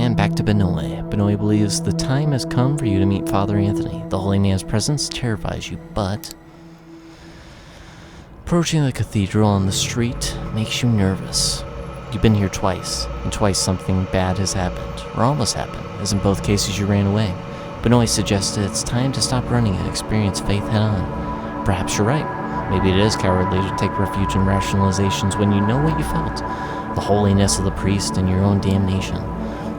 and back to Benoit. Benoit believes the time has come for you to meet Father Anthony. The holy man's presence terrifies you, but approaching the cathedral on the street makes you nervous. You've been here twice, and twice something bad has happened, or almost happened, as in both cases you ran away. Benoit suggested it's time to stop running and experience faith head-on. Perhaps you're right. Maybe it is cowardly to take refuge in rationalizations when you know what you felt, the holiness of the priest and your own damnation.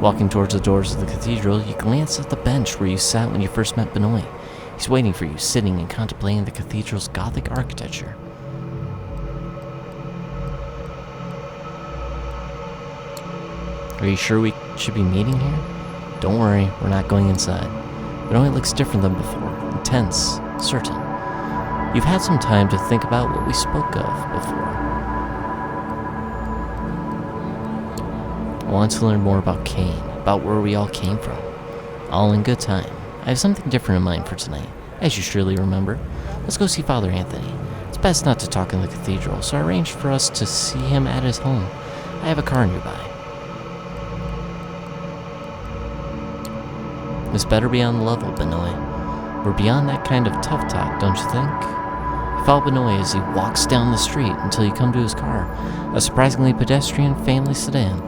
Walking towards the doors of the cathedral, you glance at the bench where you sat when you first met Benoit. He's waiting for you, sitting and contemplating the cathedral's Gothic architecture. Are you sure we should be meeting here? Don't worry, we're not going inside. Benoit looks different than before, intense, certain. You've had some time to think about what we spoke of before. I want to learn more about Cain, about where we all came from. All in good time. I have something different in mind for tonight, as you surely remember. Let's go see Father Anthony. It's best not to talk in the cathedral, so I arranged for us to see him at his home. I have a car nearby. This better be on the level, Benoit. We're beyond that kind of tough talk, don't you think? You follow Benoit as he walks down the street until you come to his car, a surprisingly pedestrian family sedan.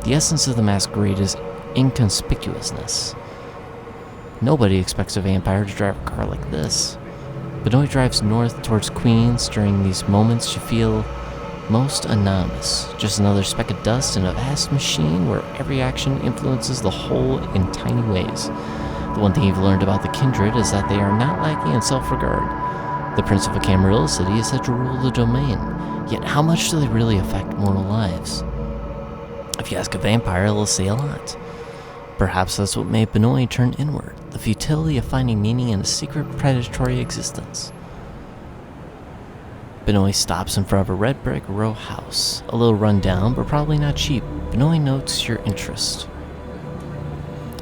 The essence of the masquerade is inconspicuousness. Nobody expects a vampire to drive a car like this. Benoit drives north towards Queens. During these moments you feel most anonymous, just another speck of dust in a vast machine where every action influences the whole in tiny ways. The one thing you've learned about the kindred is that they are not lacking in self-regard. The Prince of a Camarilla city is said to rule the domain, yet how much do they really affect mortal lives? If you ask a vampire, they'll say a lot. Perhaps that's what made Benoit turn inward, the futility of finding meaning in a secret predatory existence. Benoit stops in front of a red brick row house, a little run down, but probably not cheap. Benoit notes your interest.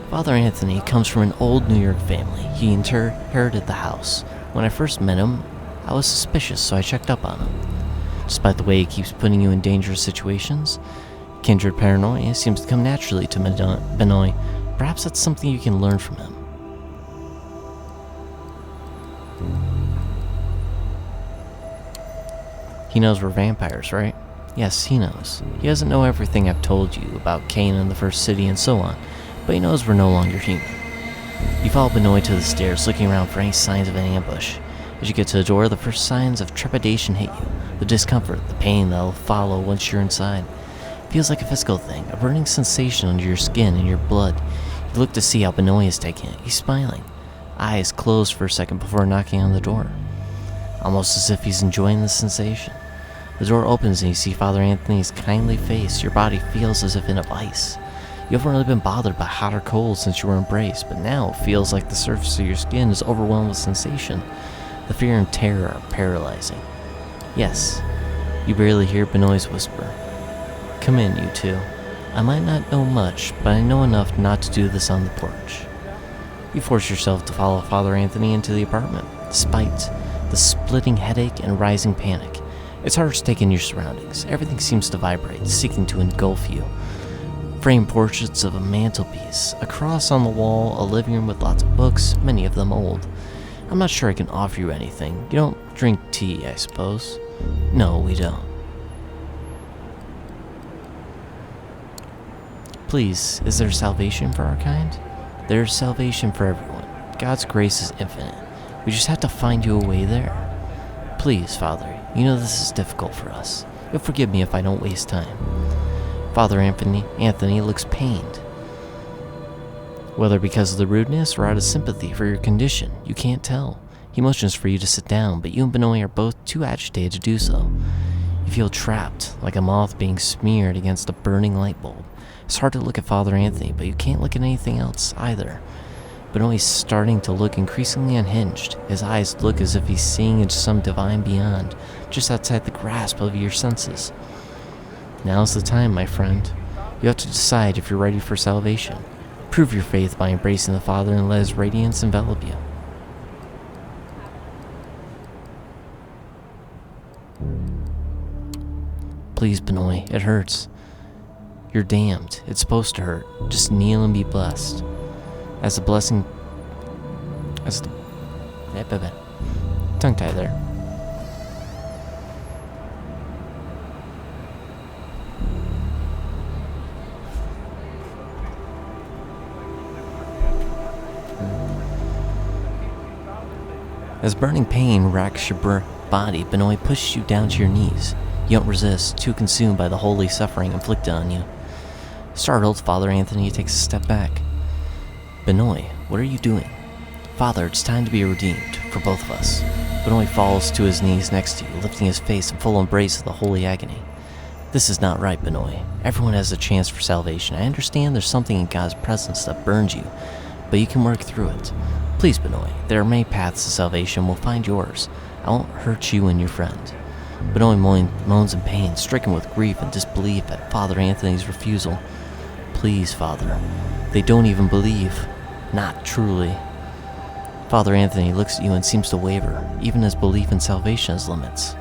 Father Anthony comes from an old New York family. He inherited the house. When I first met him, I was suspicious, so I checked up on him. Despite the way he keeps putting you in dangerous situations, kindred paranoia seems to come naturally to Benoit. Perhaps that's something you can learn from him. He knows we're vampires, right? Yes, he knows. He doesn't know everything I've told you about Cain and the First City and so on, but he knows we're no longer human. You follow Benoit to the stairs, looking around for any signs of an ambush. As you get to the door, the first signs of trepidation hit you. The discomfort, the pain that'll follow once you're inside. It feels like a physical thing, a burning sensation under your skin and your blood. You look to see how Benoit is taking it. He's smiling, eyes closed for a second before knocking on the door, almost as if he's enjoying the sensation. The door opens and you see Father Anthony's kindly face. Your body feels as if in a vice. You haven't really been bothered by hot or cold since you were embraced, but now it feels like the surface of your skin is overwhelmed with sensation. The fear and terror are paralyzing. Yes, you barely hear Benoit's whisper. Come in, you two. I might not know much, but I know enough not to do this on the porch. You force yourself to follow Father Anthony into the apartment, despite the splitting headache and rising panic. It's hard to take in your surroundings. Everything seems to vibrate, seeking to engulf you. Framed portraits of a mantelpiece, a cross on the wall, a living room with lots of books, many of them old. I'm not sure I can offer you anything. You don't drink tea, I suppose? No, we don't. Please, is there salvation for our kind? There's salvation for everyone. God's grace is infinite. We just have to find you a way there. Please, Father, you know this is difficult for us. You'll forgive me if I don't waste time. Father Anthony looks pained. Whether because of the rudeness or out of sympathy for your condition, you can't tell. He motions for you to sit down, but you and Benoit are both too agitated to do so. You feel trapped, like a moth being smeared against a burning light bulb. It's hard to look at Father Anthony, but you can't look at anything else either. Benoit's starting to look increasingly unhinged. His eyes look as if he's seeing into some divine beyond, just outside the grasp of your senses. Now's the time, my friend. You have to decide if you're ready for salvation. Prove your faith by embracing the Father and let His radiance envelop you. Please, Benoit, it hurts. You're damned. It's supposed to hurt. Just kneel and be blessed. As the blessing... Tongue-tied there. As burning pain racks your body, Benoit pushes you down to your knees. You don't resist, too consumed by the holy suffering inflicted on you. Startled, Father Anthony takes a step back. Benoit, what are you doing? Father, it's time to be redeemed, for both of us. Benoit falls to his knees next to you, lifting his face in full embrace of the holy agony. This is not right, Benoit. Everyone has a chance for salvation. I understand there's something in God's presence that burns you, but you can work through it. Please, Benoit, there are many paths to salvation. We'll find yours. I won't hurt you and your friend. Benoit moans in pain, stricken with grief and disbelief at Father Anthony's refusal. Please, Father. They don't even believe. Not truly. Father Anthony looks at you and seems to waver, even his belief in salvation has limits.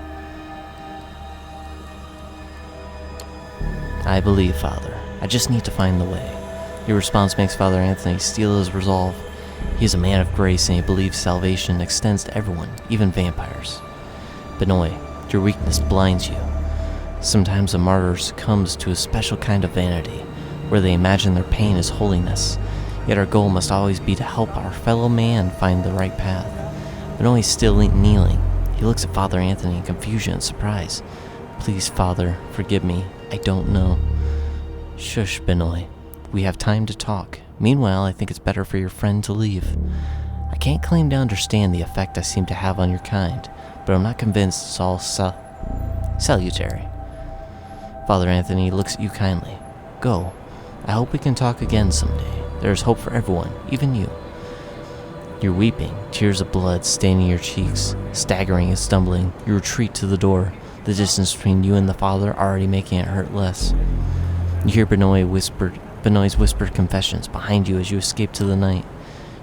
I believe, Father. I just need to find the way. Your response makes Father Anthony steel his resolve. He is a man of grace and he believes salvation extends to everyone, even vampires. Benoit, your weakness blinds you. Sometimes a martyr succumbs to a special kind of vanity, where they imagine their pain is holiness. Yet our goal must always be to help our fellow man find the right path. Benoit is still kneeling. He looks at Father Anthony in confusion and surprise. Please, Father, forgive me. I don't know. Shush, Benoit. We have time to talk. Meanwhile, I think it's better for your friend to leave. I can't claim to understand the effect I seem to have on your kind, but I'm not convinced it's all salutary. Father Anthony looks at you kindly. Go. I hope we can talk again someday. There is hope for everyone, even you. You're weeping, tears of blood staining your cheeks. Staggering and stumbling, you retreat to the door, the distance between you and the Father already making it hurt less. You hear Benoit's whispered confessions behind you as you escape to the night.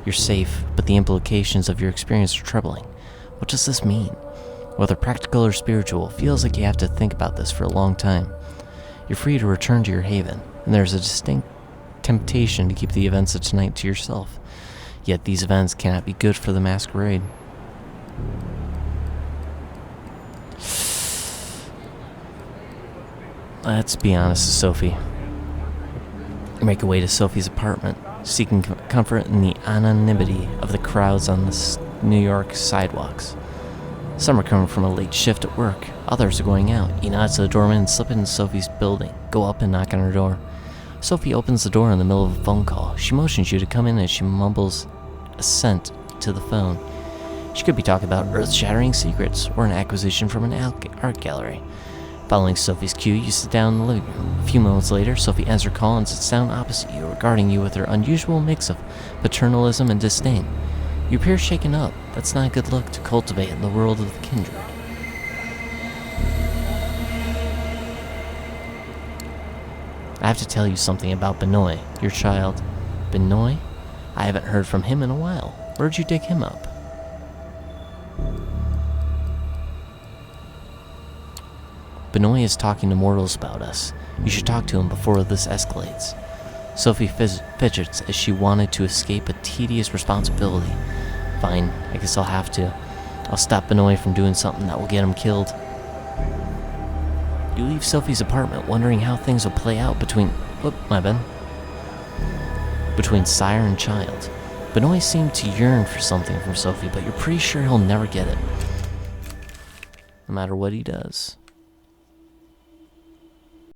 You're safe, but the implications of your experience are troubling. What does this mean? Whether practical or spiritual, it feels like you have to think about this for a long time. You're free to return to your haven, and there's a distinct temptation to keep the events of tonight to yourself. Yet these events cannot be good for the masquerade. Let's be honest with Sophie. You make your way to Sophie's apartment, seeking comfort in the anonymity of the crowds on the New York sidewalks. Some are coming from a late shift at work. Others are going out. You nod to the doorman and slip into Sophie's building. Go up and knock on her door. Sophie opens the door in the middle of a phone call. She motions you to come in as she mumbles assent to the phone. She could be talking about earth-shattering secrets or an acquisition from an art gallery. Following Sophie's cue, you sit down in the living room. A few moments later, Sophie ends her call and sits down opposite you, regarding you with her unusual mix of paternalism and disdain. You appear shaken up. That's not a good look to cultivate in the world of the kindred. I have to tell you something about Benoit, your child. Benoit? I haven't heard from him in a while. Where'd you dig him up? Benoit is talking to mortals about us. You should talk to him before this escalates. Sophie fidgets as she wanted to escape a tedious responsibility. Fine, I guess I'll have to. I'll stop Benoit from doing something that will get him killed. You leave Sophie's apartment wondering how things will play out between sire and child. Benoit seemed to yearn for something from Sophie, but you're pretty sure he'll never get it. No matter what he does.